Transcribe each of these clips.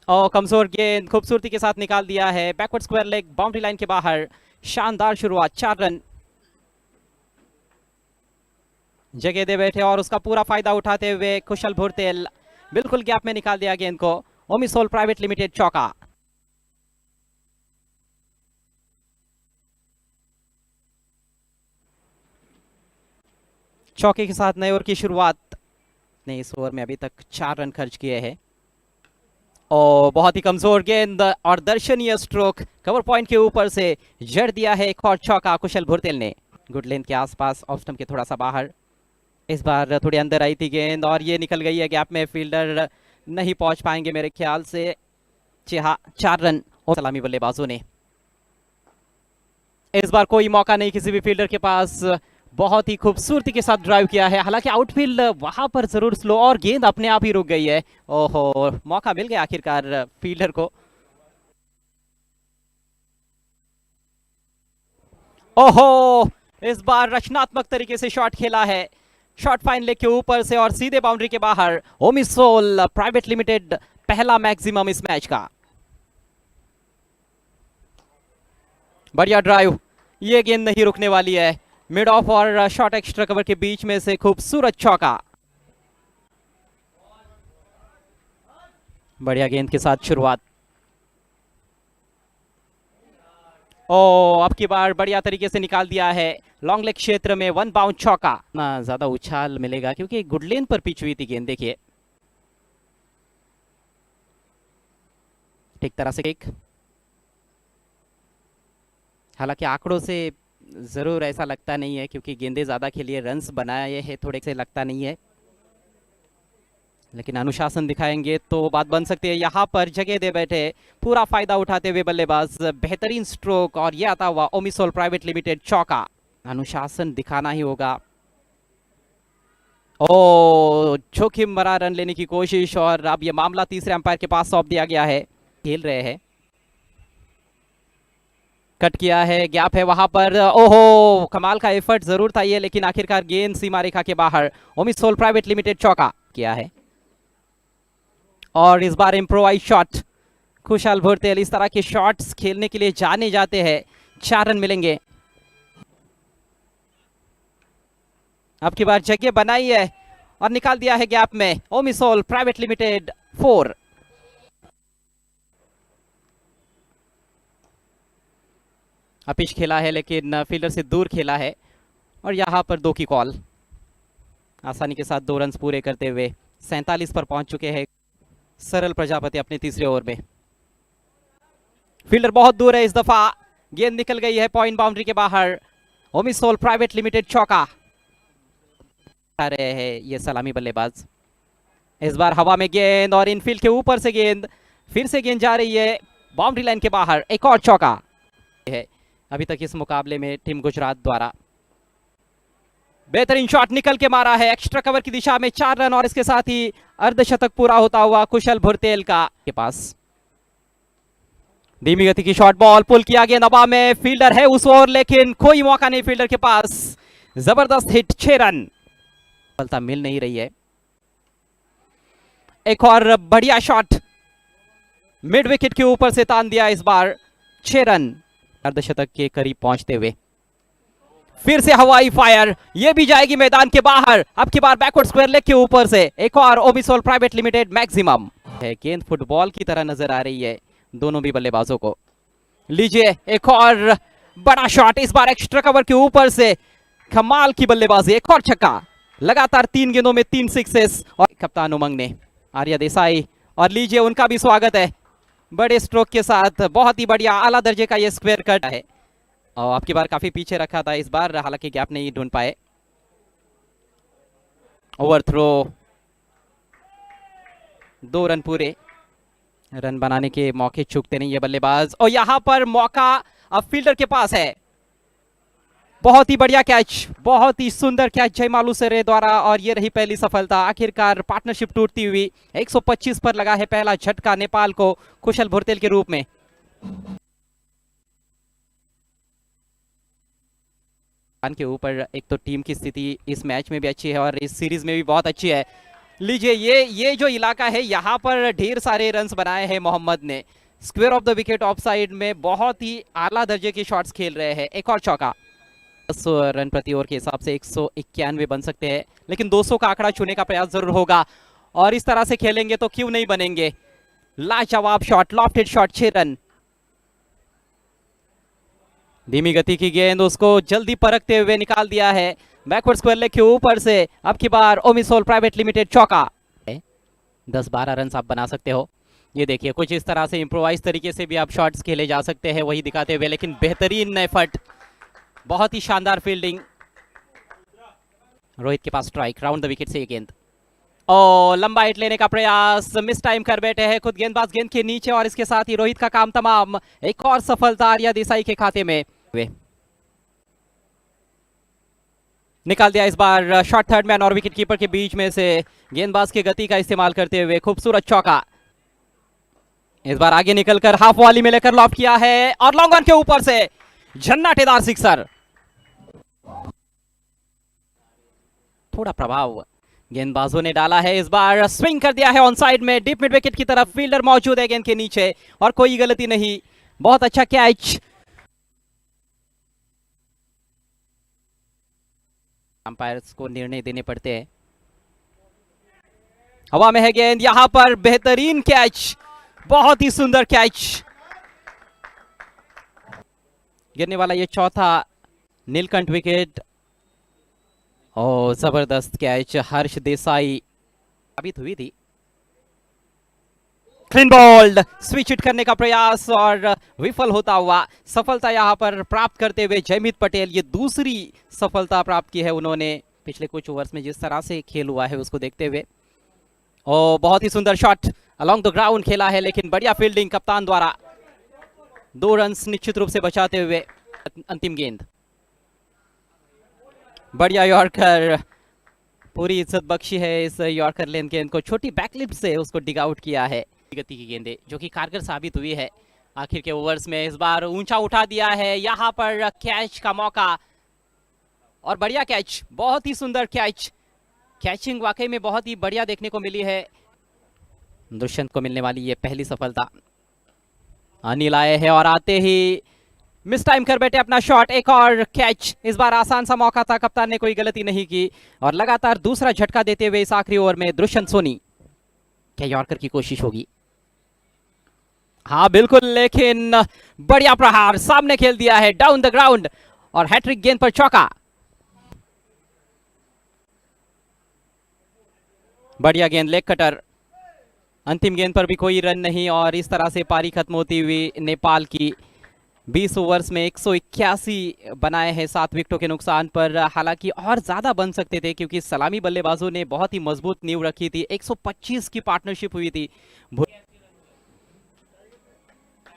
और कमजोर गेंद खूबसूरती के साथ निकाल दिया है, backward square leg boundary line के बाहर। शानदार शुरुआत, 4 रन जगह दे बैठे और उसका पूरा फायदा उठाते हुए कुशल भुरतेल बिल्कुल गैप में निकाल दिया गेंद को। ओमिसोल प्राइवेट लिमिटेड चौका। चौके के साथ नए ओवर की शुरुआत ने इस ओवर में अभी तक 4 रन खर्च किए हैं। और बहुत ही कमजोर गेंद और दर्शनीय स्ट्रोक कवर पॉइंट के ऊपर से जड़ दिया है एक और चौका कुशल भुरतेल ने। गुड लेंथ के आसपास, ऑफ स्टंप के थोड़ा सा बाहर। इस बार थोड़ी अंदर आई थी गेंद और ये निकल गई है गैप में, फील्डर नहीं पहुंच पाएंगे मेरे ख्याल से। जी हाँ, 4 रन और सलामी बल्लेबाजों ने। इस बार कोई मौका नहीं किसी भी फील्डर के पास। बहुत ही खूबसूरती के साथ ड्राइव किया है, हालांकि आउटफील्ड वहां पर जरूर स्लो और गेंद अपने आप ही रुक गई है। ओहो, मौका मिल गया आखिरकार फील्डर को। ओहो, इस बार रचनात्मक तरीके से शॉट खेला है, शॉट फाइन लेग के ऊपर से और सीधे बाउंड्री के बाहर। ओमिसोल प्राइवेट लिमिटेड पहला मैक्सिमम इस मैच का। बढ़िया ड्राइव, ये गेंद नहीं रुकने वाली है। मिड ऑफ और शॉर्ट एक्स्ट्रा कवर के बीच में से खूबसूरत चौका। बढ़िया गेंद के साथ शुरुआत। ओ, अब की बार बढ़िया तरीके से निकाल दिया है लॉन्ग लेग क्षेत्र में, 1 बाउंड चौका। ना ज्यादा उछाल मिलेगा क्योंकि गुड लेन पर पिच हुई थी गेंद। देखिए ठीक तरह से किक, हालांकि आंकड़ों से जरूर ऐसा लगता नहीं है क्योंकि गेंदे ज्यादा खेली है, रन्स बनाए हैं थोड़े से, लगता नहीं है। लेकिन अनुशासन दिखाएंगे तो बात बन सकती है। यहाँ पर जगह दे बैठे पूरा फायदा उठाते हुए बल्लेबाज, बेहतरीन स्ट्रोक और ये आता हुआ ओमिसोल प्राइवेट लिमिटेड चौका। अनुशासन दिखाना ही होगा। ओ, जोखिम भरा रन लेने की कोशिश और अब ये मामला तीसरे अंपायर के पास सौंप दिया गया है। खेल रहे हैं, कट किया है, गैप है वहां पर। ओहो, कमाल का एफर्ट जरूर था ये, लेकिन आखिरकार गेंद सीमा रेखा के बाहर। ओमिसोल प्राइवेट लिमिटेड चौका किया है और इस बार इम्प्रोवाइज शॉट। खुशहाल भुरतेल इस तरह के शॉट्स खेलने के लिए जाने जाते हैं। 4 रन मिलेंगे। अब की बार जगह बनाई है और निकाल दिया है गैप में। ओमिसोल प्राइवेट लिमिटेड 4। पिच खेला है लेकिन फील्डर से दूर खेला है और यहां पर 2 की कॉल। आसानी के साथ 2 रन पूरे करते हुए 47 पर पहुंच चुके हैं सरल प्रजापति अपने तीसरे ओवर में। फील्डर बहुत दूर है इस दफा, गेंद निकल गई है पॉइंट बाउंड्री के बाहर। ओमिसोल प्राइवेट लिमिटेड चौका। रहे हैं ये सलामी बल्लेबाज। इस बार हवा में गेंद और इनफील्ड के ऊपर से गेंद, फिर से गेंद जा रही है बाउंड्री लाइन के बाहर। एक और चौका है अभी तक इस मुकाबले में टीम गुजरात द्वारा। बेहतरीन शॉट निकल के मारा है एक्स्ट्रा कवर की दिशा में, 4 रन और इसके साथ ही अर्धशतक पूरा होता हुआ कुशल भुरतेल का के पास। धीमी गति की शॉट बॉल, पुल किया गेंद हवा में, फील्डर है उस ओर लेकिन कोई मौका नहीं फील्डर के पास। जबरदस्त हिट, 6 रन। सफलता मिल नहीं रही है। एक और बढ़िया शॉट मिड विकेट के ऊपर से तान दिया इस बार, 6 रन अर्धशतक के करीब पहुंचते हुए। फिर से हवाई फायर, ये भी जाएगी मैदान के बाहर। अब की बार बैकवर्ड स्क्वायर लेग के ऊपर से एक और ओमिसोल प्राइवेट लिमिटेड मैक्सिमम है। गेंद फुटबॉल की तरह नजर आ रही है दोनों भी बल्लेबाजों को। लीजिए एक और बड़ा शॉट, इस बार एक्स्ट्रा कवर के ऊपर से। कमाल की बल्लेबाजी, एक और छक्का। लगातार 3 गेंदों में 3 सिक्सेस। और कप्तान उमंग ने, आर्या देसाई, और लीजिए उनका भी स्वागत है बड़े स्ट्रोक के साथ। बहुत ही बढ़िया आला दर्जे का ये स्क्वायर कट है और आपकी बार काफी पीछे रखा था, इस बार हालांकि गैप नहीं ढूंढ पाए। ओवर थ्रो, 2 रन पूरे। रन बनाने के मौके चूकते नहीं ये बल्लेबाज और यहां पर मौका अब फील्डर के पास है। बहुत ही बढ़िया कैच, बहुत ही सुंदर कैच जयमालू सरे द्वारा और ये रही पहली सफलता। आखिरकार पार्टनरशिप टूटती हुई 125 पर लगा है पहला झटका नेपाल को कुशल भुरतेल के रूप में। के ऊपर एक तो टीम की स्थिति इस मैच में भी अच्छी है और इस सीरीज में भी बहुत अच्छी है। लीजिए, ये जो इलाका है यहाँ पर ढेर सारे रन्स बनाए हैं मोहम्मद ने। Square of the wicket of side में बहुत ही आला दर्जे के शॉट्स खेल रहे हैं। एक और चौका। 10 रन प्रति ओवर के हिसाब से 191 बन सकते हैं, लेकिन 200 का आंकड़ा छूने का प्रयास जरूर होगा, और इस तरह से खेलेंगे तो क्यों नहीं बनेंगे। लाजवाब शॉट, लॉफ्टेड शॉट, 6 रन। धीमी गति की गेंद, उसको जल्दी परखते हुए निकाल दिया है बैकवर्ड स्क्वायर लेग के ऊपर से। अब की बार ओमिसोल प्राइवेट लिमिटेड चौका। 10-12 रन आप बना सकते हो। ये देखिए, कुछ इस तरह से इम्प्रोवाइज तरीके से भी आप शॉट्स खेले जा सकते हैं, वही दिखाते हुए, लेकिन बेहतरीन एफर्ट, बहुत ही शानदार फील्डिंग। रोहित के पास स्ट्राइक, राउंड द विकेट से ये गेंद, और लंबा हिट लेने का प्रयास, मिस टाइम कर बैठे हैं खुद गेंदबाज गेंद के नीचे, और इसके साथ ही रोहित का काम तमाम। एक और सफलता आर्या देसाई के खाते में। निकाल दिया इस बार शॉट थर्ड मैन और विकेट कीपर के बीच में से, गेंदबाज की गति का इस्तेमाल करते हुए खूबसूरत चौका। इस बार आगे निकलकर हाफ वॉली में लेकर लॉफ्ट किया है, और लॉन्ग ऑन के ऊपर से झन्नाटेदार सिक्सर। थोड़ा प्रभाव गेंदबाजों ने डाला है, इस बार स्विंग कर दिया है ऑन साइड में, डीप मिड विकेट की तरफ। फील्डर मौजूद है गेंद के नीचे, और कोई गलती नहीं। बहुत अच्छा कैच। अंपायर्स को निर्णय देने पड़ते हैं। हवा में है गेंद, यहां पर बेहतरीन कैच, बहुत ही सुंदर कैच। गिरने वाला ये चौथा नीलकंठ विकेट। ओ जबरदस्त कैच, हर्ष देसाई साबित हुई थी। क्लीन बोल्ड, स्विच हिट करने का प्रयास और विफल होता हुआ। सफलता यहां पर प्राप्त करते हुए जयमीत पटेल, ये दूसरी सफलता प्राप्त की है उन्होंने पिछले कुछ ओवर्स में। जिस तरह से खेल हुआ है उसको देखते हुए, ओ बहुत ही सुंदर शॉट अलोंग द ग्राउंड खेला है, लेकिन बढ़िया फील्डिंग कप्तान द्वारा। 2 रन निश्चित रूप से बचाते हुए अंतिम गेंद। बढ़िया यॉर्कर, पूरी इज्जत बख्शी है इस यॉर्कर लेंथ गेंद को, छोटी बैकलिप से उसको डिग आउट किया है। गति की गेंदे जो कि कारगर साबित हुई है आखिर के ओवर्स में। इस बार ऊंचा उठा दिया है, यहां पर कैच का मौका, और बढ़िया कैच, बहुत ही सुंदर कैच। कैचिंग वाकई में बहुत ही बढ़िया देखने को मिली है। दुष्यंत को मिलने वाली ये पहली सफलता। अनिल आए हैं और आते ही मिस टाइम कर बैठे अपना शॉट। एक और कैच, इस बार आसान सा मौका था, कप्तान ने कोई गलती नहीं की, और लगातार दूसरा झटका देते हुए इस आखिरी ओवर में दुष्यंत सोनी। क्या यॉर्कर की कोशिश होगी? हाँ बिल्कुल, लेकिन बढ़िया प्रहार, सामने खेल दिया है डाउन द ग्राउंड, और हैट्रिक गेंद पर चौका। बढ़िया गेंद, लेग कटर। अंतिम गेंद पर भी कोई रन नहीं, और इस तरह से पारी खत्म होती हुई नेपाल की। 20 ओवर्स में 181 बनाए हैं 7 विकेटों के नुकसान पर। हालांकि और ज्यादा बन सकते थे, क्योंकि सलामी बल्लेबाजों ने बहुत ही मजबूत नींव रखी थी। 125 की पार्टनरशिप हुई थी।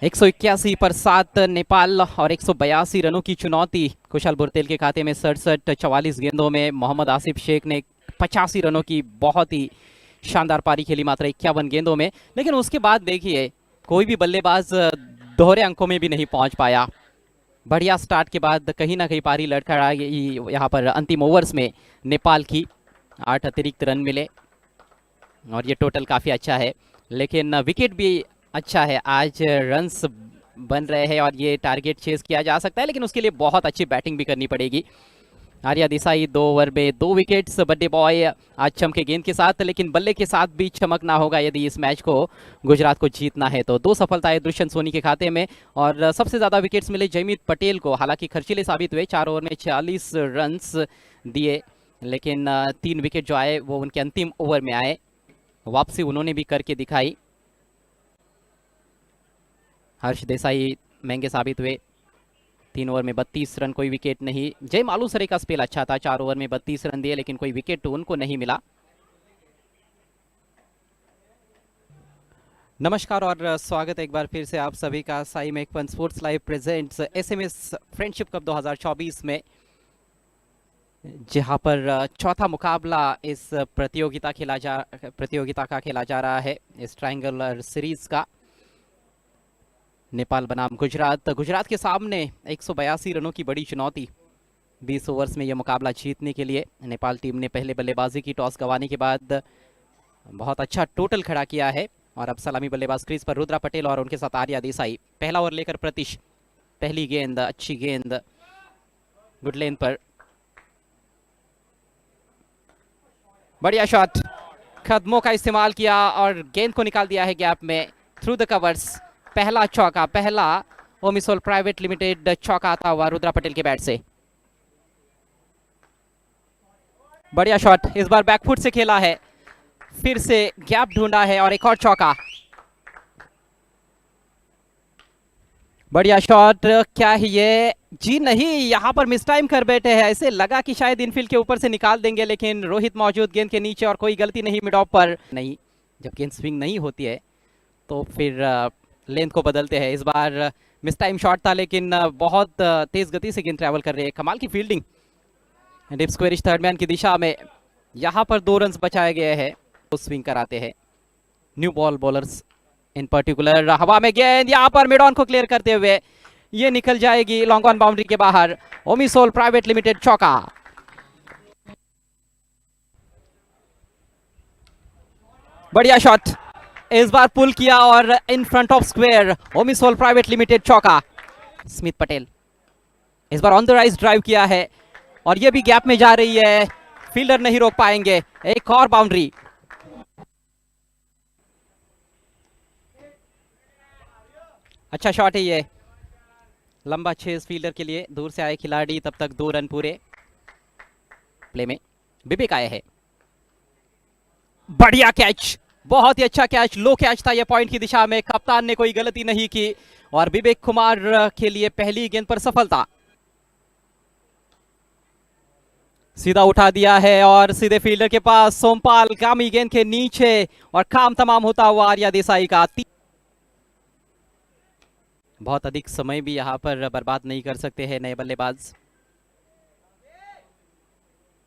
181 पर 7 नेपाल, और 182 रनों की चुनौती कुशाल बुरतेल के खाते में। 67 44 गेंदों में मोहम्मद आसिफ शेख ने 85 रनों की बहुत ही शानदार पारी खेली, मात्र 51 गेंदों में। लेकिन उसके बाद देखिए, कोई भी बल्लेबाज दोहरे अंकों में भी नहीं पहुंच पाया। बढ़िया स्टार्ट के बाद कहीं ना कहीं पारी लड़खड़ा गई। यहाँ पर अंतिम ओवर्स में नेपाल की 8 अतिरिक्त रन मिले, और ये टोटल काफ़ी अच्छा है, लेकिन विकेट भी अच्छा है। आज रन्स बन रहे हैं और ये टारगेट चेस किया जा सकता है, लेकिन उसके लिए बहुत अच्छी बैटिंग भी करनी पड़ेगी। आर्या देसाई 2 ओवर में 2 विकेट्स। बड्डे बॉय आज चमके गेंद के साथ, लेकिन बल्ले के साथ भी चमकना होगा यदि इस मैच को गुजरात को जीतना है तो। 2 सफलताएं दुष्यंत सोनी के खाते में, और सबसे ज़्यादा विकेट्स मिले जयमीत पटेल को। हालांकि खर्चीले साबित हुए, 4 ओवर में 46 रन्स दिए, लेकिन 3 विकेट जो आए वो उनके अंतिम ओवर में आए। वापसी उन्होंने भी करके दिखाई। हर्ष देसाई महंगे साबित हुए, 3 ओवर में 32 रन, कोई विकेट नहीं। जय मालूसरे का स्पेल अच्छा था, 4 ओवर में 32 रन दिए, लेकिन कोई विकेट तो उनको नहीं मिला। नमस्कार और स्वागत है एक बार फिर से आप सभी का साई मेकपन sports live presents SMS friendship cup 2024 में, जहां पर चौथा मुकाबला इस प्रतियोगिता का खेला जा रहा है, इस ट्रायंगुलर सीरीज का। नेपाल बनाम गुजरात के सामने 182 रनों की बड़ी चुनौती। 20 ओवर्स में यह मुकाबला जीतने के लिए नेपाल टीम ने पहले बल्लेबाजी की। टॉस गंवाने के बाद बहुत अच्छा टोटल खड़ा किया है। और अब सलामी बल्लेबाज क्रीज पर रुद्रा पटेल और उनके साथ आर्या देसाई। पहला ओवर लेकर प्रतीश, पहली गेंद, अच्छी गेंद, गुड लेन पर, बढ़िया शॉट, कदमों का इस्तेमाल किया और गेंद को निकाल दिया है गैप में, थ्रू द कवर्स। पहला चौका, पहला ओमिसोल प्राइवेट लिमिटेड चौका आता हुआ रुद्रा पटेल के बैट से। बढ़िया शॉट, इस बार बैकफुट से खेला है, फिर से गैप ढूंढा है और एक और चौका। बढ़िया शॉट, क्या है ये? जी नहीं, यहां पर मिस टाइम कर बैठे हैं। ऐसे लगा कि शायद इनफील्ड के ऊपर से निकाल देंगे, लेकिन रोहित मौजूद गेंद के नीचे और कोई गलती नहीं मिड ऑफ पर। नहीं, जब गेंद स्विंग नहीं होती है तो फिर लेंथ को बदलते हैं। इस बार मिस टाइम शॉट था, लेकिन बहुत तेज गति से गेंद ट्रैवल कर रही है। कमाल की fielding, deep squarish third man की दिशा में। यहां पर 2 रन बचाए गए हैं, तो स्विंग कराते हैं न्यू बॉल बॉलर्स इन पर्टिकुलर। हवा में गेंद, यहां पर मिड ऑन को क्लियर करते हुए ये निकल जाएगी लॉन्ग ऑन बाउंड्री के बाहर। ओमिसोल प्राइवेट लिमिटेड चौका। बढ़िया शॉट, इस बार पुल किया और in front of square. Omisol private limited चौका। स्मिथ पटेल इस बार ऑन द राइज ड्राइव किया है और ये भी गैप में जा रही है, फील्डर नहीं रोक पाएंगे। एक और बाउंड्री। अच्छा शॉट है ये, लंबा चेज फील्डर के लिए, दूर से आए खिलाड़ी, तब तक 2 रन पूरे। प्ले में विवेक आए हैं, बढ़िया कैच, बहुत ही अच्छा कैच, लो कैच था ये पॉइंट की दिशा में। कप्तान ने कोई गलती नहीं की और विवेक कुमार के लिए पहली गेंद पर सफलता। सीधा उठा दिया है और सीधे फील्डर के पास सोमपाल, कामी गेंद के नीचे और काम तमाम होता हुआ आर्या देसाई का। बहुत अधिक समय भी यहां पर बर्बाद नहीं कर सकते हैं नए बल्लेबाज,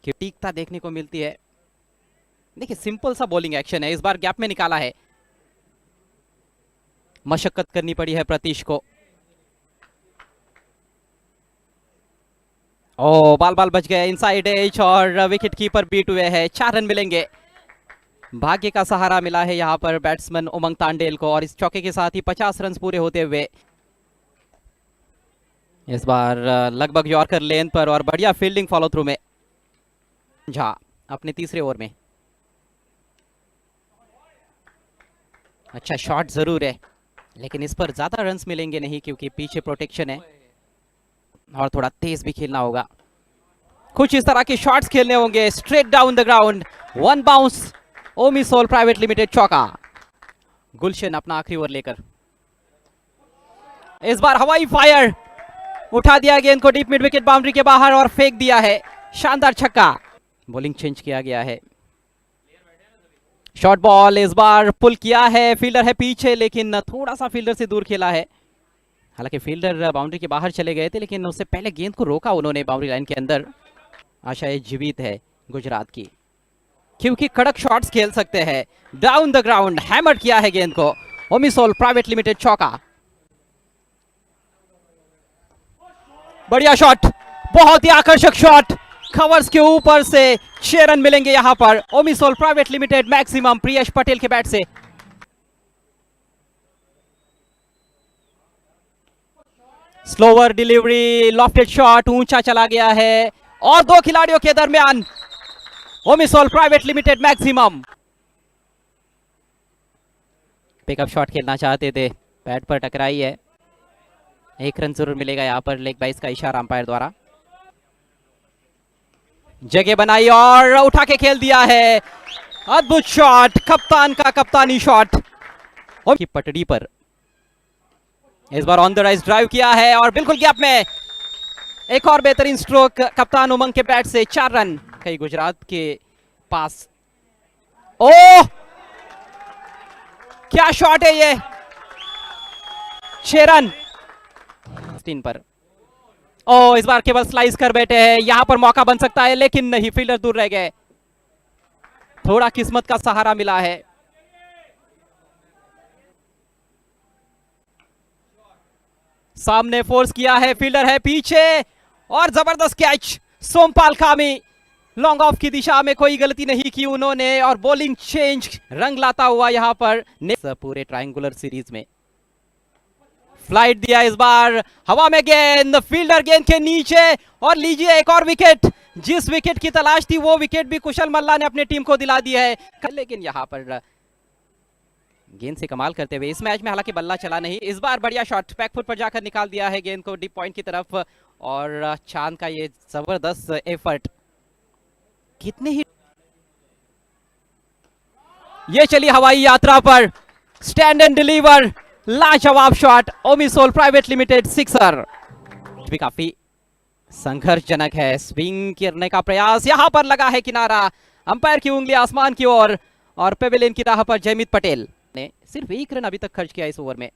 कि टीकता देखने को मिलती है। देखिए सिंपल सा बॉलिंग एक्शन है, इस बार गैप में निकाला है, मशक्कत करनी पड़ी है प्रतीश को। ओ, बाल बाल बच गए इनसाइड एज और विकेट कीपर बीट हुए हैं। 4 रन मिलेंगे। भाग्य का सहारा मिला है यहां पर बैट्समैन उमंग तांडेल को और इस चौके के साथ ही 50 रन पूरे होते हुए। इस बार लगभग यॉर्कर लेन पर और बढ़िया फील्डिंग फॉलो थ्रू में झा अपने तीसरे ओवर में। अच्छा शॉट जरूर है, लेकिन इस पर ज्यादा रन्स मिलेंगे नहीं क्योंकि पीछे प्रोटेक्शन है और थोड़ा तेज भी खेलना होगा। कुछ इस तरह के शॉट्स खेलने होंगे, straight down the ground, 1 bounce, Omisol private limited चौका। गुलशन अपना आखिरी ओवर लेकर, इस बार हवाई फायर, उठा दिया गेंद को डीप मिड विकेट बाउंड्री के बाहर और फेंक दिया है। शानदार छक्का। बॉलिंग चेंज किया गया है, शॉर्ट बॉल, इस बार पुल किया है, फील्डर है पीछे, लेकिन थोड़ा सा फील्डर से दूर खेला है। हालांकि फील्डर बाउंड्री के बाहर चले गए थे, लेकिन उससे पहले गेंद को रोका उन्होंने बाउंड्री लाइन के अंदर। आशाएं जीवित है गुजरात की, क्योंकि कड़क शॉट्स खेल सकते हैं। डाउन द ग्राउंड हैमर किया है गेंद को, ओमिसोल प्राइवेट लिमिटेड चौका। बढ़िया शॉट, बहुत ही आकर्षक शॉट, कवर्स के ऊपर से 6 रन मिलेंगे यहां पर ओमिसोल प्राइवेट लिमिटेड मैक्सिमम प्रियश पटेल के बैट से। स्लोवर डिलीवरी, लॉफ्टेड शॉट, ऊंचा चला गया है और 2 खिलाड़ियों के दरमियान Omisol private limited maximum. Pickup shot खेलना चाहते थे, बैट पर टकराई है। 1 रन जरूर मिलेगा यहां पर, लेग बाइस का इशारा अंपायर द्वारा। जगह बनाई और उठा के खेल दिया है, अद्भुत शॉट, कप्तान का कप्तानी शॉट की पटड़ी पर। इस बार ऑन द राइज ड्राइव किया है और बिल्कुल गैप में एक और बेहतरीन स्ट्रोक कप्तान उमंग के बैट से। 4 रन कई गुजरात के पास। ओह क्या शॉट है ये, 6 रन 3 पर। ओ, इस बार केवल स्लाइस कर बैठे हैं, यहां पर मौका बन सकता है, लेकिन नहीं, फील्डर दूर रह गए। थोड़ा किस्मत का सहारा मिला है। सामने फोर्स किया है, फील्डर है पीछे और जबरदस्त कैच, सोमपाल कामी लॉन्ग ऑफ की दिशा में कोई गलती नहीं की उन्होंने और बॉलिंग चेंज रंग लाता हुआ यहां पर पूरे ट्रायंगुलर सीरीज में फ्लाइट दिया इस बार, हवा में गेंद, फील्डर गेंद के नीचे और लीजिए एक और विकेट। जिस विकेट की तलाश थी वो विकेट भी कुशल मल्ला ने अपनी टीम को दिला दिया है, लेकिन यहां पर गेंद से कमाल करते हुए इस मैच में हालांकि बल्ला चला नहीं। इस बार बढ़िया शॉट बैकफुट पर जाकर निकाल दिया है गेंद को डीप पॉइंट की तरफ और चांद का ये जबरदस्त एफर्ट कितने ही ये चली हवाई यात्रा पर स्टैंड एंड डिलीवर लाजवाब शॉट ओमिसोल प्राइवेट लिमिटेड सिक्सर। भी काफी संघर्षजनक है, स्विंग करने का प्रयास यहां पर लगा है किनारा, अंपायर की उंगली आसमान की ओर और पेविलियन की राह पर जयमीत पटेल ने सिर्फ 1 रन अभी तक खर्च किया इस ओवर में।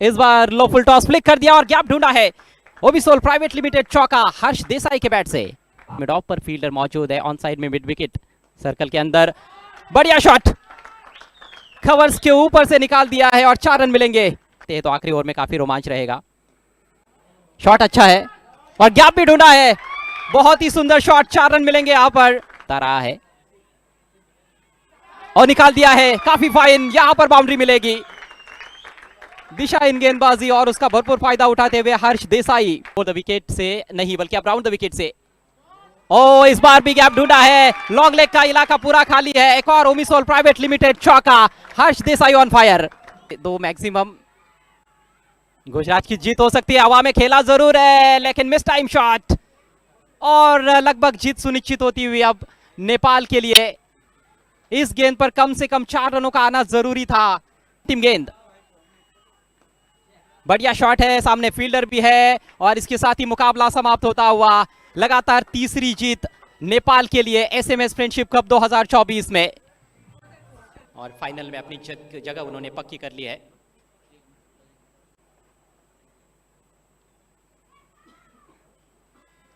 इस बार लो फुल टॉस फ्लिक कर दिया और गैप ढूंढा है ओमिसोल प्राइवेट लिमिटेड चौका हर्ष देसाई के बैट से। मिड ऑफ पर फील्डर मौजूद है, ऑन साइड में मिड विकेट सर्कल के अंदर, बढ़िया शॉट कवर्स के ऊपर से निकाल दिया है और 4 रन मिलेंगे तो आखिरी ओवर में काफी रोमांच रहेगा। शॉट अच्छा है और गैप भी ढूंढा है, बहुत ही सुंदर शॉट, 4 रन मिलेंगे यहां पर। रहा है और निकाल दिया है, काफी फाइन, यहां पर बाउंड्री मिलेगी। दिशा इन गेंदबाजी और उसका भरपूर फायदा उठाते हुए हर्ष देसाई द विकेट से नहीं बल्कि अब राउंड द विकेट से। ओ इस बार भी गैप ढूंढा है, लॉन्ग लेग का इलाका पूरा खाली है, एक और ओमिसोल प्राइवेट लिमिटेड चौका, Harsh Desai on fire. 2 maximum Gujarat की जीत हो सकती है, हवा में खेला जरूर है लेकिन मिस टाइम शॉट और लगभग जीत सुनिश्चित होती हुई अब नेपाल के लिए। इस गेंद पर कम से कम 4 रनों का आना जरूरी था। टीम गेंद बढ़िया शॉट है, सामने फील्डर भी है और इसके साथ ही मुकाबला समाप्त होता हुआ। लगातार तीसरी जीत नेपाल के लिए एसएमएस फ्रेंडशिप कप 2024 में और फाइनल में अपनी जगह उन्होंने पक्की कर ली है।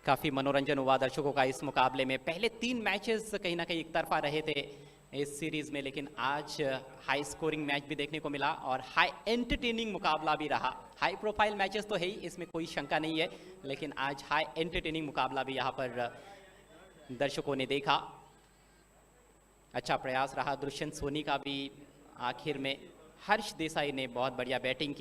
काफी मनोरंजन हुआ दर्शकों का इस मुकाबले में। पहले 3 मैचेस कहीं ना कहीं एक तरफा रहे थे इस सीरीज में, लेकिन आज हाई स्कोरिंग मैच भी देखने को मिला और हाई एंटरटेनिंग मुकाबला भी रहा। हाई प्रोफाइल मैचेस तो है ही, इसमें कोई शंका नहीं है, लेकिन आज हाई एंटरटेनिंग मुकाबला भी यहाँ पर दर्शकों ने देखा। अच्छा प्रयास रहा दुष्यंत सोनी का भी, आखिर में हर्ष देसाई ने बहुत बढ़िया बैटिंग की।